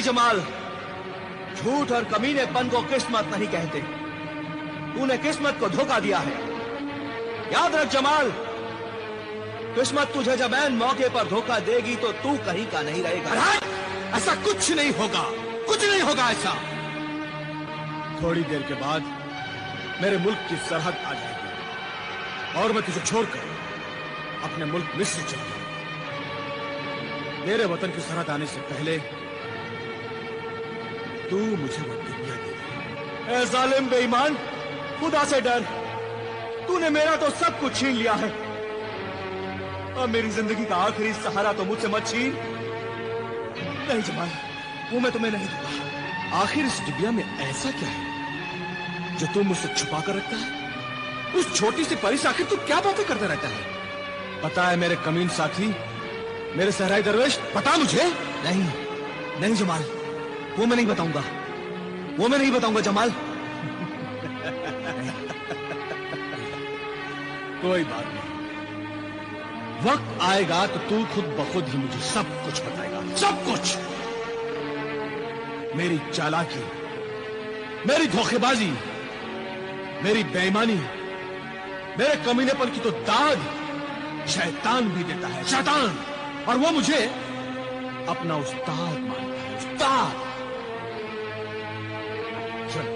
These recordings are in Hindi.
जमाल, झूठ और कमीनेपन को किस्मत नहीं कहते। तूने किस्मत को धोखा दिया है। याद रख जमाल, किस्मत तुझे जब ऐन मौके पर धोखा देगी तो तू कहीं का नहीं रहेगा। ऐसा कुछ नहीं होगा, कुछ नहीं होगा ऐसा। थोड़ी देर के बाद मेरे मुल्क की सरहद आ जाएगी और मैं तुझे छोड़कर अपने मुल्क मिस्र चला जाऊंगा। मेरे वतन की सरहद आने से पहले तू मुझे वो दुनिया दे। ए जालिम बेईमान, खुदा से डर। तूने मेरा तो सब कुछ छीन लिया है। अब मेरी जिंदगी का आखिरी सहारा तो मुझसे मत छीन। नहीं जमाल, वो मैं तुम्हें नहीं दूंगा। आखिर इस दुनिया में ऐसा क्या है जो तू मुझसे छुपा कर रखता है? उस छोटी सी परी से आखिर तू क्या बातें करता रहता है? पता है मेरे कमीन साथी, मेरे सहराई दरवेश, पता मुझे। नहीं नहीं जमाल, वो मैं नहीं बताऊंगा, वो मैं नहीं बताऊंगा जमाल। कोई बात नहीं, वक्त आएगा तो तू खुद ब खुद ही मुझे सब कुछ बताएगा, सब कुछ। मेरी चालाकी, मेरी धोखेबाजी, मेरी बेईमानी, मेरे कमीनेपन की तो दाद शैतान भी देता है, शैतान। और वो मुझे अपना उस्ताद मानता है, उस्ताद। चल,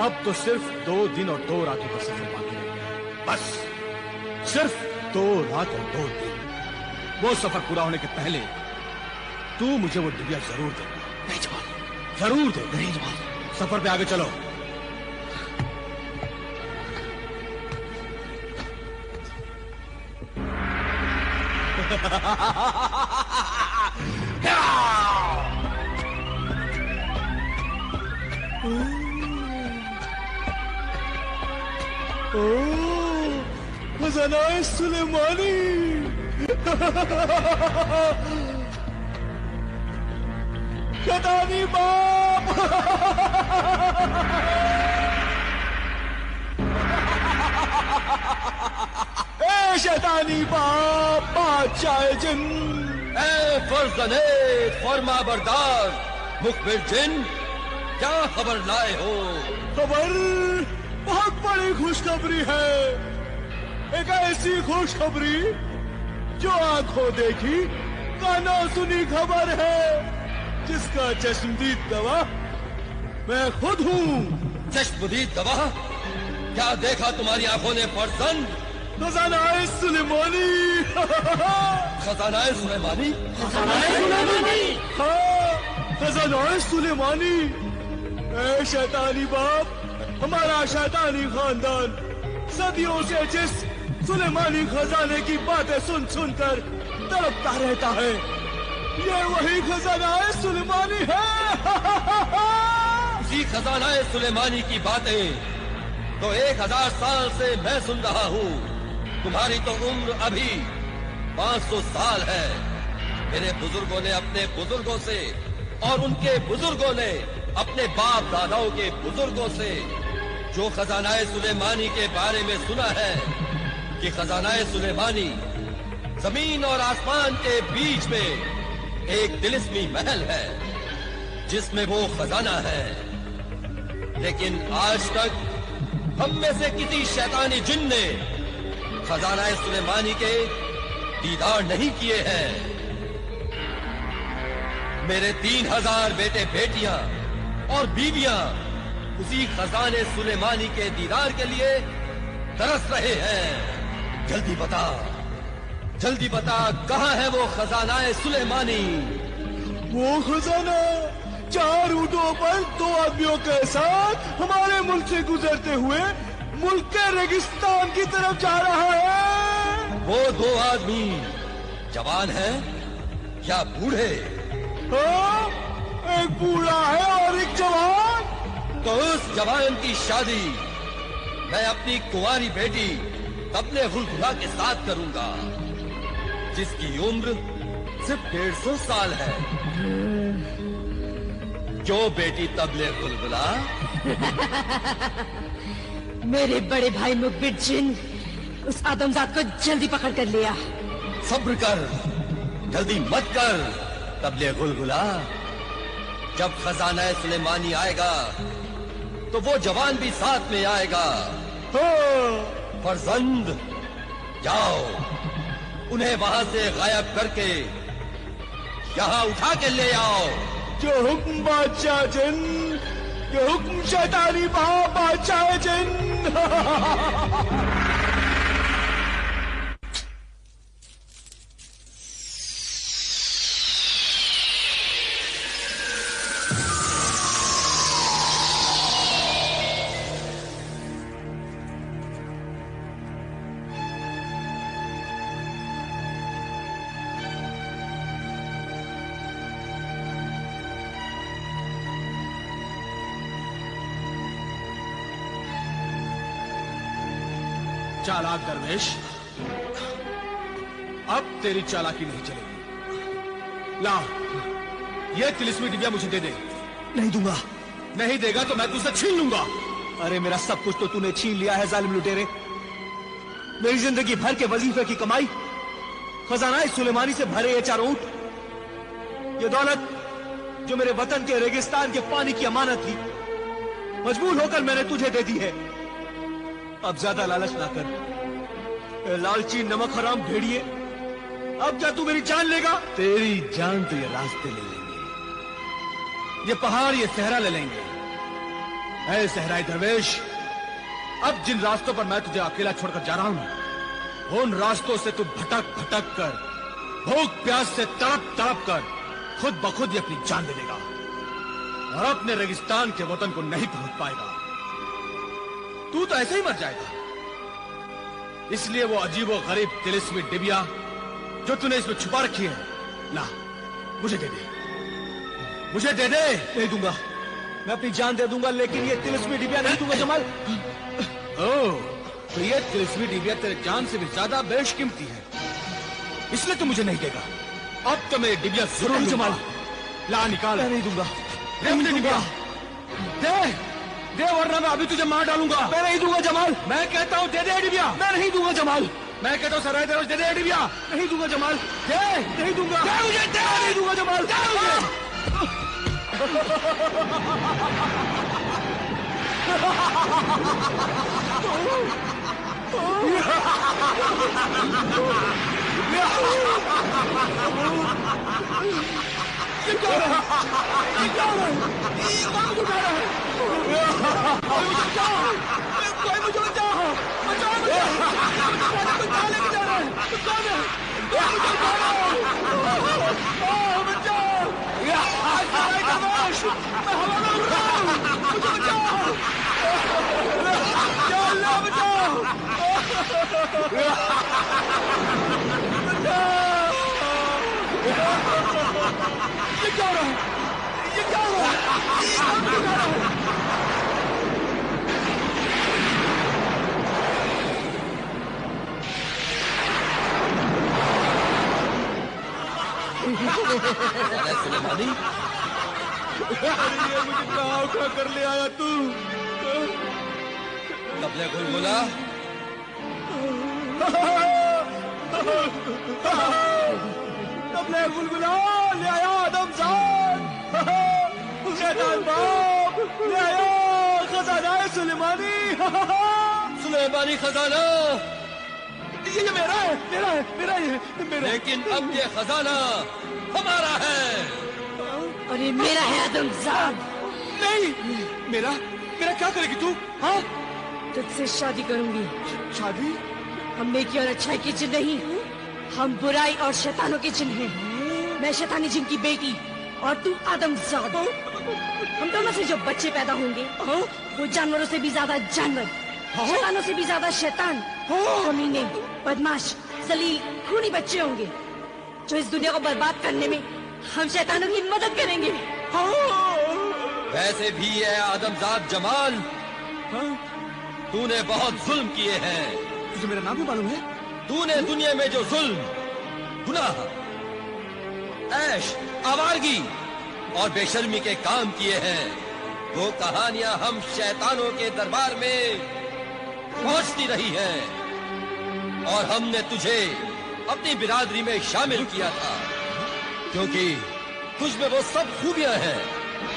अब तो सिर्फ 2 दिन और 2 रातों का सफर बाकी रह गया है। बस सिर्फ 2 रात और 2 दिन। वो सफर पूरा होने के पहले तू मुझे वो डिबिया जरूर देगा। नहीं जमाल, जरूर दे। नहीं जमाल। सफर पे आगे चलो। खजाना सुलेमानी। शैतानी बाप। ए शैतानी बाप, बादशाह जिन। ए फर्जने फरमा बरदार मुखबिर जिन, क्या खबर लाए हो? खबर बहुत बड़ी खुशखबरी है। एक ऐसी खुशखबरी जो आंखों देखी कानों सुनी खबर है, जिसका चश्मदीद गवाह मैं खुद हूँ। चश्मदीद गवाह? क्या देखा तुम्हारी आंखों ने फर्जंद? खजाना-ए सुलेमानी। खजाना-ए सुलेमानी? हाँ, खजाना-ए सुलेमानी। ए शैतानी बाप, हमारा शैतानी खानदान सदियों से जिस सुलेमानी खजाने की बातें सुन सुनकर तड़पता रहता है, ये वही खजाना-ए सुलेमानी है। उसी खजाना-ए सुलेमानी की बातें तो 1000 साल से मैं सुन रहा हूँ। तुम्हारी तो उम्र अभी 500 साल है। मेरे बुजुर्गों ने अपने बुजुर्गों से और उनके बुजुर्गों ने अपने बाप दादाओं के बुजुर्गों से जो खजाना-ए सुलेमानी के बारे में सुना है कि खजाना-ए सुलेमानी जमीन और आसमान के बीच में एक तिलिस्मी महल है जिसमें वो खजाना है। लेकिन आज तक हम में से किसी शैतानी जिन ने खजाना-ए सुलेमानी के दीदार नहीं किए हैं। मेरे 3000 बेटे बेटियां और बीवियां उसी खजाने सुलेमानी के दीदार के लिए तरस रहे हैं। जल्दी बता, जल्दी बता, कहाँ है वो खजाना-ए सुलेमानी? वो खजाना 4 ऊंटों पर 2 आदमियों के साथ हमारे मुल्क से गुजरते हुए मुल्क के रेगिस्तान की तरफ जा रहा है। वो 2 आदमी जवान हैं या बूढ़े? हाँ, एक बूढ़ा है और एक जवान। तो उस जवान की शादी मैं अपनी कुंवारी बेटी तबले गुलगुला के साथ करूंगा, जिसकी उम्र सिर्फ 150 साल है। क्यों बेटी तबले गुलगुला? मेरे बड़े भाई मुखबिर जिन उस आदमजात को जल्दी पकड़ कर लिया। सब्र कर, जल्दी मत कर। तबले गुलगुला, जब खजाना सुलेमानी आएगा तो वो जवान भी साथ में आएगा। फरजंद, जाओ उन्हें वहां से गायब करके यहाँ उठा के ले आओ। जो हुक्म बादशाह जिन, जो हुक्म शैतानी बादशाह जिन। चालाक दरवेश, अब तेरी चालाकी नहीं चलेगी। ला, ये तिलिस्मी डिबिया मुझे दे दे। नहीं दूंगा। नहीं देगा तो मैं तुझसे छीन लूंगा। अरे मेरा सब कुछ तो तूने छीन लिया है जालिम लुटेरे। मेरी जिंदगी भर के वजीफे की कमाई, खजाना सुलेमानी से भरे ये 4 ऊंट, ये दौलत जो मेरे वतन के रेगिस्तान के पानी की अमानत थी, मजबूर होकर मैंने तुझे दे दी है। अब ज्यादा लालच ना कर, लालची नमक हराम भेड़िए। अब क्या तू मेरी जान लेगा? तेरी जान तो ये रास्ते ले लेंगे, ये पहाड़, ये सहरा ले लेंगे। ऐ सहराई दरवेश, अब जिन रास्तों पर मैं तुझे अकेला छोड़कर जा रहा हूं, उन रास्तों से तू भटक भटक कर, भूख प्यास से तड़प तड़प कर खुद ब खुद ही अपनी जान दे देगा और अपने रेगिस्तान के वतन को नहीं पहुंच पाएगा। तू तो ऐसे ही मर जाएगा। इसलिए वो अजीब और गरीब तिलिस्मी डिबिया जो तूने इसमें छुपा रखी है, ला मुझे दे दे, मुझे दे दे। नहीं दूंगा, मैं अपनी जान दे दूंगा, लेकिन ये तिलिस्मी डिबिया नहीं दूंगा जमाल। ओह, तो ये तिलिस्मी डिबिया तेरे जान से भी ज्यादा बेशकीमती है, इसलिए तू मुझे नहीं देगा। अब तो मैं डिबिया जरूर जमाल। ला निकाल। मैं नहीं दूंगा। दे मुझे डिबिया, दे दे, वरना मैं अभी तुझे मार डालूंगा। मैं नहीं दूंगा जमाल। मैं कहता हूँ दे दे डिबिया। मैं नहीं दूंगा जमाल। मैं कहता हूँ सराय दरोज दे दे डिबिया। नहीं दूंगा जमाल। दे, नहीं दूंगा। दे मुझे, दे। नहीं दूंगा जमाल। दे मुझे। ये क्या है? ये क्या है? ये कहाँ उठा रहा है? कोई मुझे बचाओ! कोई मुझे बचाओ! बचाओ मुझे! कोई कहाँ लेके जा रहा है? कौन है? कोई मुझे बचाओ! बचाओ! मैं हवा में उड़ रहा हूँ! मुझे बचाओ! या अल्लाह बचाओ! ये क्या हो रहा है? ये क्या हो रहा है? ये कहाँ पे उठा रहा है? अरे सुलेमानी, अरे ये मुझे कहाँ उठा कर ले आया तू? तबले गुलगुला, तबले गुलगुला ले आया आदमजान, शैतान बाप ले आया खजाना सुलेमानी। सुलेमानी खजाना। ये मेरा है, मेरा है, मेरा है, मेरा। लेकिन अब ये खजाना हमारा है। और ये मेरा है आदमजाद। नहीं, मेरा मेरा क्या करेगी तू? हाँ, तुझसे शादी करूंगी। शादी? हम नेकी और अच्छाई के जिन नहीं, हम बुराई और शैतानों के जिन हैं। मैं शैतानी जिन की बेटी और तू आदमजाद। हम दोनों से जो बच्चे पैदा होंगे वो जानवरों से भी ज्यादा जानवर, शैतानों से भी ज्यादा शैतान, कमीने, बदमाश, जलील, खूनी बच्चे होंगे जो इस दुनिया को बर्बाद करने में हम शैतानों की मदद करेंगे। वैसे भी है आदमजाद जमाल, तूने बहुत जुल्म किए हैं। तुझे मेरा नाम भी मालूम है? तूने दुनिया में जो जुल्म, गुनाह, ऐश, आवारगी और बेशर्मी के काम किए हैं, वो कहानियां हम शैतानों के दरबार में पहुंचती रही हैं और हमने तुझे अपनी बिरादरी में शामिल किया था, क्योंकि तुझ में वो सब खूबियां हैं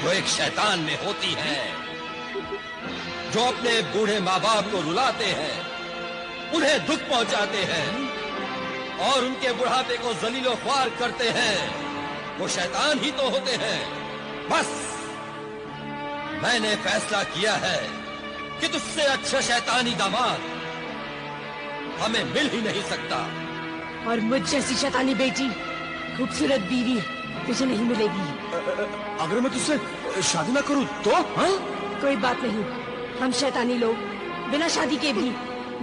जो एक शैतान में होती हैं, जो अपने बूढ़े माँ बाप को रुलाते हैं, उन्हें दुख पहुंचाते हैं और उनके बुढ़ापे को जलीलो ख्वार करते हैं। वो शैतान ही तो होते हैं। बस मैंने फैसला किया है कि तुझसे अच्छा शैतानी दामाद हमें मिल ही नहीं सकता। और मुझ जैसी शैतानी बेटी, खूबसूरत बीवी तुझे नहीं मिलेगी। अगर मैं तुझसे शादी ना करूं तो? हाँ? कोई बात नहीं, हम शैतानी लोग बिना शादी के भी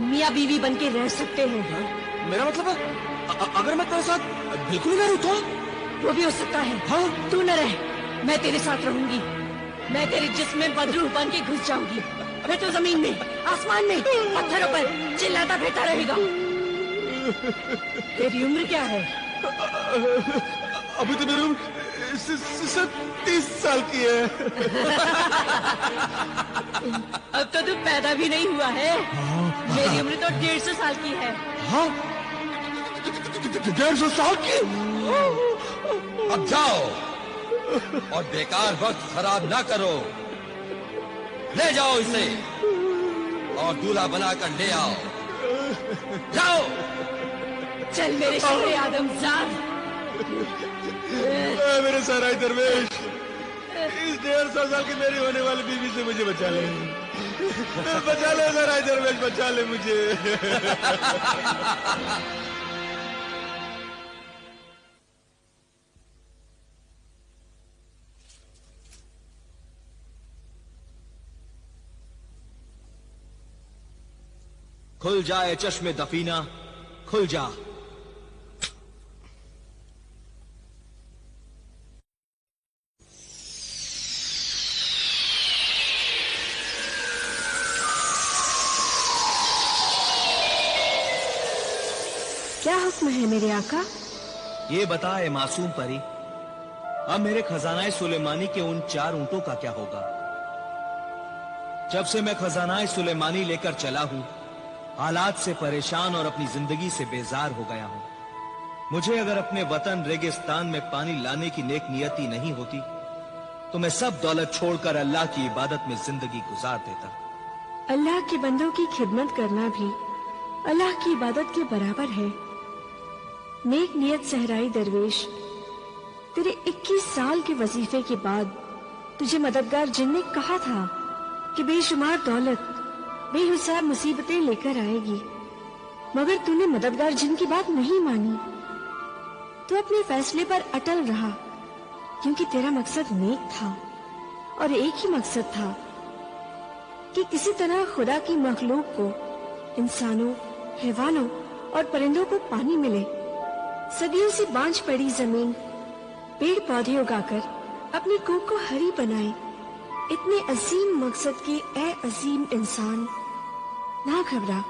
मियाँ बीवी बन के रह सकते हैं। मेरा मतलब है अगर मैं तेरे साथ बिल्कुल नहीं रहूं तो? वो भी हो सकता है। हाँ? तू न रह, मैं तेरे साथ रहूंगी। मैं तेरे जिस्म में बदरूह बन के घुस जाऊंगी, फिर तो जमीन में, आसमान में, पत्थरों पर चिल्लाता फिरता रहेगा। तेरी उम्र क्या है? अभी तो मेरी उम्र 30 साल की है। अब तो तू पैदा भी नहीं हुआ है। मेरी उम्र तो 150 साल की है। हाँ? 150 साल की? अब जाओ और बेकार वक्त खराब ना करो। ले जाओ इसे और दूल्हा बनाकर ले आओ। जाओ। चल मेरे शहरे आदमजाद। मेरे सराय दरवेश, इस 150 साल की मेरी होने वाली बीवी से मुझे बचा ले। बचा ले सराय दरवेश, बचा ले मुझे। खुल जाए चश्मे दफीना, खुल जा। क्या हुक्म है मेरे आका? ये बताए मासूम परी, अब मेरे खजानाए सुलेमानी के उन 4 ऊंटों का क्या होगा? जब से मैं खजानाए सुलेमानी लेकर चला हूं, हालात से परेशान और अपनी जिंदगी से बेजार हो गया हूं। मुझे अगर अपने वतन रेगिस्तान में पानी लाने की नेक नियति नहीं होती तो मैं सब दौलत छोड़कर अल्लाह की इबादत में जिंदगी गुजार देता। अल्लाह के बंदों की खिदमत करना भी अल्लाह की इबादत के बराबर है। नेक नियत सहराई दरवेश, तेरे 21 साल के वजीफे के बाद तुझे मददगार जिन ने कहा था कि बेशुमार दौलत बेहिसाब मुसीबतें लेकर आएगी, मगर तूने मददगार जिन की बात नहीं मानी। तू अपने फैसले पर अटल रहा क्योंकि तेरा मकसद नेक था और एक ही मकसद था कि किसी तरह खुदा की मखलूक को, इंसानों, हैवानों और परिंदों को पानी मिले। सदियों से बांझ पड़ी जमीन पेड़ पौधे उगाकर अपनी कोख को हरी बनाए। इतने अजीम मकसद के ए अजीम इंसान, ना घबरा।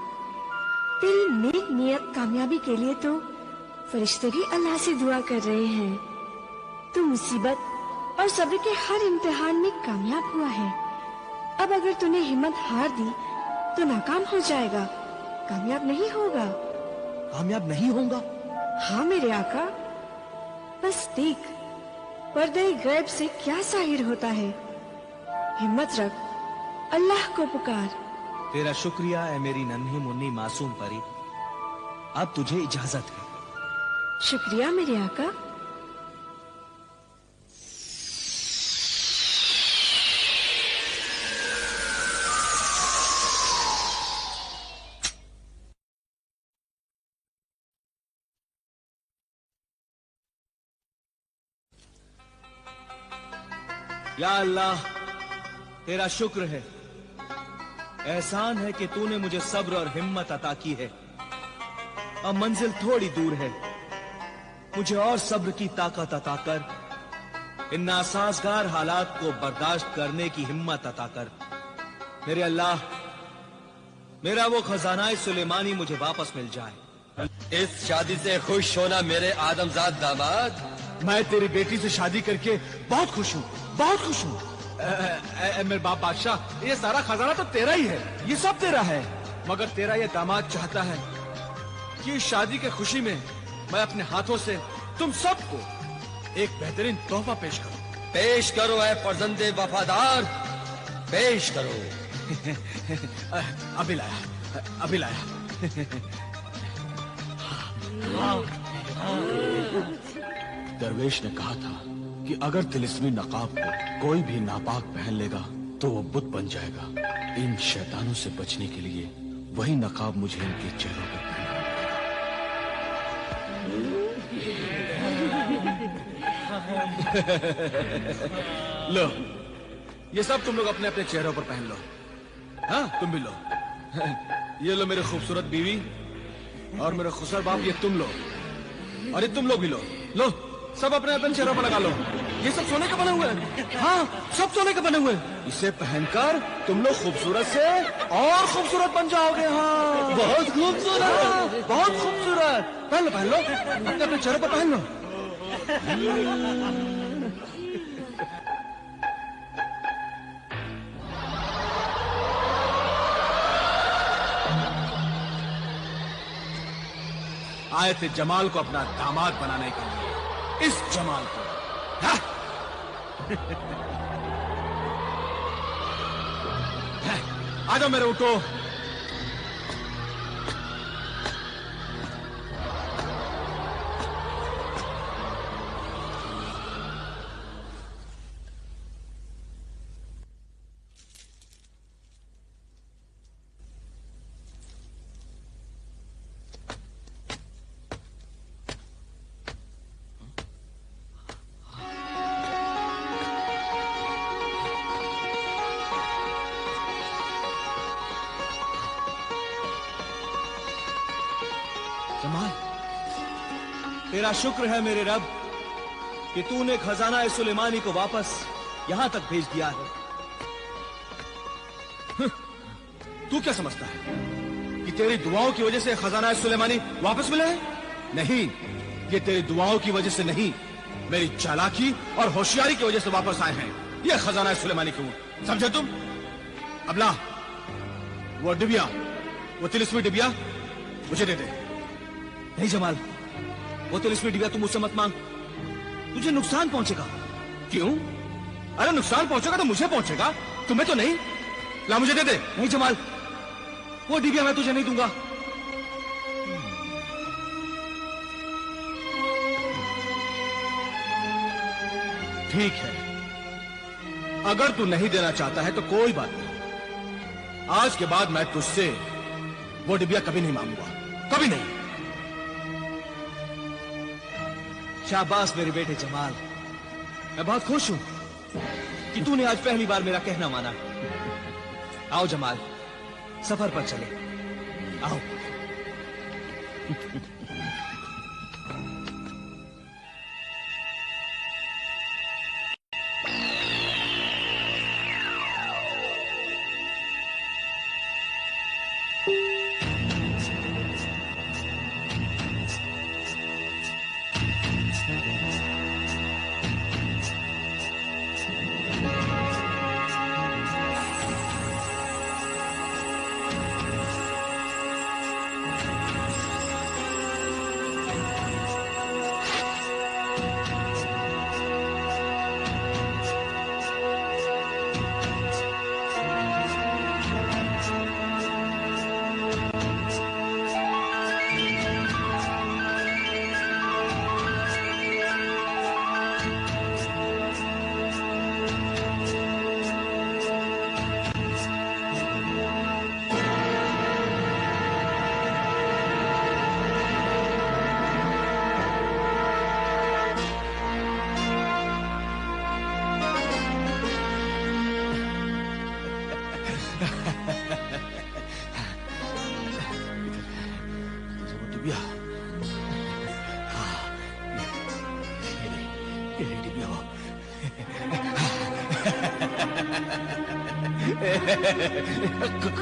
तेरी नेक नियत कामयाबी के लिए तो फरिश्ते भी अल्लाह से दुआ कर रहे हैं। तू मुसीबत और सब्र के हर इम्तिहान में कामयाब हुआ है। अब अगर तूने हिम्मत हार दी तो नाकाम हो जाएगा, कामयाब नहीं होगा। कामयाब नहीं होगा? हाँ मेरे आका, बस देख पर्दे गैब से क्या जाहिर होता है। हिम्मत रख, अल्लाह को पुकार। तेरा शुक्रिया है मेरी नन्ही मुन्नी मासूम परी। अब तुझे इजाजत है। शुक्रिया मेरे आका। या अल्लाह, तेरा शुक्र है, एहसान है कि तूने मुझे सब्र और हिम्मत अता की है। अब मंजिल थोड़ी दूर है, मुझे और सब्र की ताकत अता कर। इन नासाजगार हालात को बर्दाश्त करने की हिम्मत अता कर। मेरे अल्लाह, मेरा वो खजानाए सुलेमानी मुझे वापस मिल जाए। इस शादी से खुश होना मेरे आदमजाद दामाद? मैं तेरी बेटी से शादी करके बहुत खुश हूँ, बहुत खुश हूँ। मेरे बाप बादशाह, ये सारा खजाना तो तेरा ही है, ये सब तेरा है। मगर तेरा ये दामाद चाहता है कि इस शादी के खुशी में मैं अपने हाथों से तुम सबको एक बेहतरीन तोहफा पेश करो। पेश करो है फर्जंदे वफादार, पेश करो। अभी लाया, अभी लाया। दरवेश ने कहा था कि अगर तिलिस्मी नकाब को कोई भी नापाक पहन लेगा तो वो बुत बन जाएगा। इन शैतानों से बचने के लिए वही नकाब मुझे इनके चेहरों पर पहनना। लो, ये सब तुम लोग अपने अपने चेहरों पर पहन लो। हाँ, तुम भी लो। ये लो मेरी खूबसूरत बीवी और मेरे खुसर बाप, ये तुम लो और ये तुम लोग भी लो। लो, सब अपने अपने चेहरों पर लगा लो। ये सब सोने के बने हुए हैं। हाँ, सब सोने के बने हुए हैं। इसे पहनकर तुम लोग खूबसूरत से और खूबसूरत बन जाओगे। हाँ, बहुत खूबसूरत। हाँ, बहुत खूबसूरत। पहन लो, पहन लो, अपने अपने चेहरों पर पहन लो। आए थे जमाल को अपना दामाद बनाने के लिए। इस जमाल को आ जाओ मेरे ऊँटों। जमाल, तेरा शुक्र है मेरे रब कि तूने खजाना सुलेमानी को वापस यहां तक भेज दिया है। तू क्या समझता है कि तेरी दुआओं की वजह से खजाना सुलेमानी वापस मिला है? नहीं, ये तेरी दुआओं की वजह से नहीं, मेरी चालाकी और होशियारी की वजह से वापस आए हैं ये खजाना सुलेमानी के ऊँट। समझे तुम? अब ला वो डिबिया, वो तिलिस्मी डिबिया मुझे दे दे। नहीं जमाल, वो तिलिस्मी डिबिया तुम मुझसे मत मांग, तुझे नुकसान पहुंचेगा। क्यों? अरे नुकसान पहुंचेगा तो मुझे पहुंचेगा, तुम्हें तो नहीं। ला मुझे दे दे। नहीं जमाल, वो डिबिया मैं तुझे नहीं दूंगा। ठीक है, अगर तू नहीं देना चाहता है तो कोई बात नहीं। आज के बाद मैं तुझसे वो डिबिया कभी नहीं मांगूंगा, कभी नहीं। शाबाश मेरे बेटे जमाल, मैं बहुत खुश हूं कि तूने आज पहली बार मेरा कहना माना। आओ जमाल, सफर पर चले, आओ।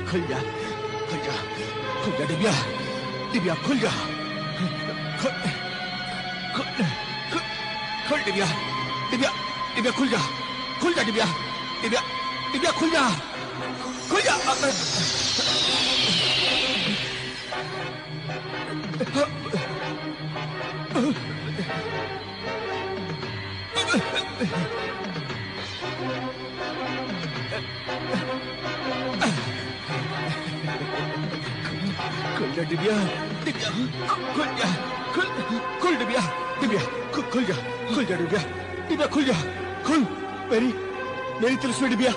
खुल जा, खुल जा, खुल जा डिबिया, डिबिया खुल जा, खुल, खुल, खुल, खुल डिबिया, डिबिया, डिबिया खुल जा, खुल जा डिबिया, डिबिया, डिबिया खुल जा, खुल जा। खुल जा डिबिया, डिबिया, खुल जा, खुल डिबिया, डिबिया, खुल जा डिबिया, डिबिया खुल जा, खुल मेरी तिलस्मी डिबिया।